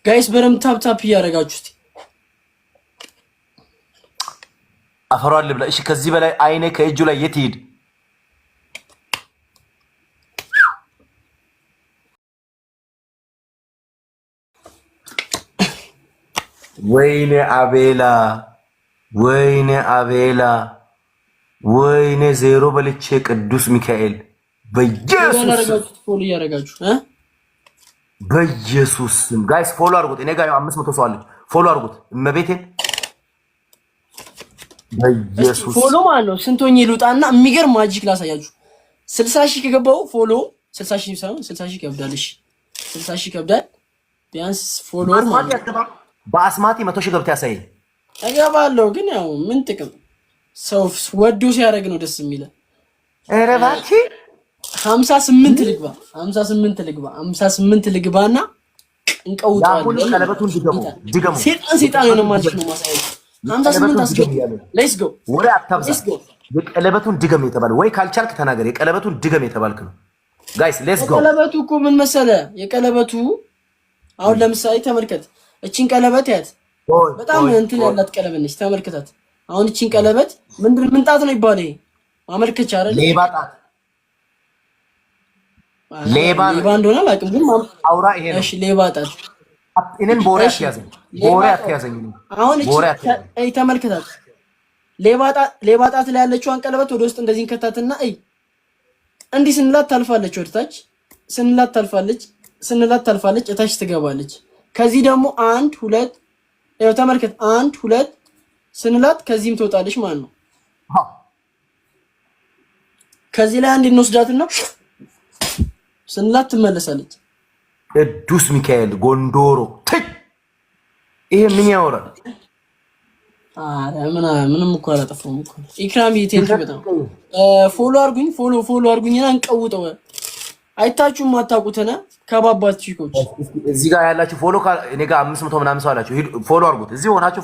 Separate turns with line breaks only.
ጋይስ በረም ታፕ እያደረጋችሁት
አፈሯል ብላ። እሺ ከዚህ በላይ አይኔ ከእጁ ላይ የት ይሄድ? ወይኔ አቤላ ወይኔ አቤላ ወይኔ ዜሮ በልቼ ቅዱስ ሚካኤል በኢየሱስ
ፎሎ እያደረጋችሁ
በኢየሱስ ጋይስ ፎሎ አድርጉት። እኔ ጋር 500 ሰው አለች። ፎሎ አድርጉት እመቤቴን በኢየሱስ
ፎሎ ማለት ነው። ስንቶኝ ይሉጣና የሚገርም ማጂክ ላሳያችሁ። 60,000 ከገባው ፎሎ 60,000 ሳይሆን 60,000 ይከብዳል። እሺ 60,000 ይከብዳል። ቢያንስ ፎሎወር ማለት ነው።
በአስማቲ 100,000 ገብታ ያሳየኝ
እገባለሁ። ግን ያው ምን ጥቅም ሰው ወዶ ሲያደርግ ነው ደስ የሚለው።
ኧረ እባክህ
58 ልግባ 58 ልግባና እንቀውጣለን።
ቀለበቱን ድገሙ።
ሴጣን የሆነ ማጂክ ነው ማሳየው። 58 አስገቡ። ሌትስ ጎ
ወሬ አታብዛ። የቀለበቱን ድገም የተባለ ወይ ካልቻልክ ተናገር። የቀለበቱን ድገም የተባልክ ነው። ጋይስ ሌትስ ጎ።
የቀለበቱ እኮ ምን መሰለ? የቀለበቱ አሁን ለምሳሌ ተመልከት። እቺን ቀለበት ያት በጣም እንትን ያላት ቀለበት ነች። ተመልከታት። አሁን እቺን ቀለበት ምንጣት ነው ይባል። ይሄ ማመልከቻ አይደል?
ሌባ ጣት ሌባ
እንደሆነ አላውቅም፣ ግን
አውራ ይሄ ነው።
እሺ ሌባ ጣት
እኔን ቦሬ አትያዘኝ።
አሁን እቺ ተመልከታት። ሌባ ጣት ላይ ያለችዋን ቀለበት ወደ ውስጥ እንደዚህ እንከታትና እንዲህ ስንላት ታልፋለች። ወደታች ስንላት ታልፋለች። እታች ትገባለች። ከዚህ ደግሞ 1 2 ያው ተመልከት 1 2 ስንላት ከዚህም ትወጣለች ማለት ነው። ከዚህ ላይ አንድ እንወስዳትና ስንላት ትመለሳለች።
ቅዱስ ሚካኤል ጎንዶሮ ይሄ ምን ያወራል?
አረ ምንም እኮ አላጠፋሁም እኮ። ኢክራም ቴንኪ በጣም ፎሎ አርጉኝና እንቀውጠው። አይታችሁም አታውቁትና ከባባት ቺኮች
እዚህ ጋር ያላችሁ ፎሎ እኔ ጋር 500 ምናምን ሰው አላችሁ። ፎሎ አርጉት። እዚህ ሆናችሁ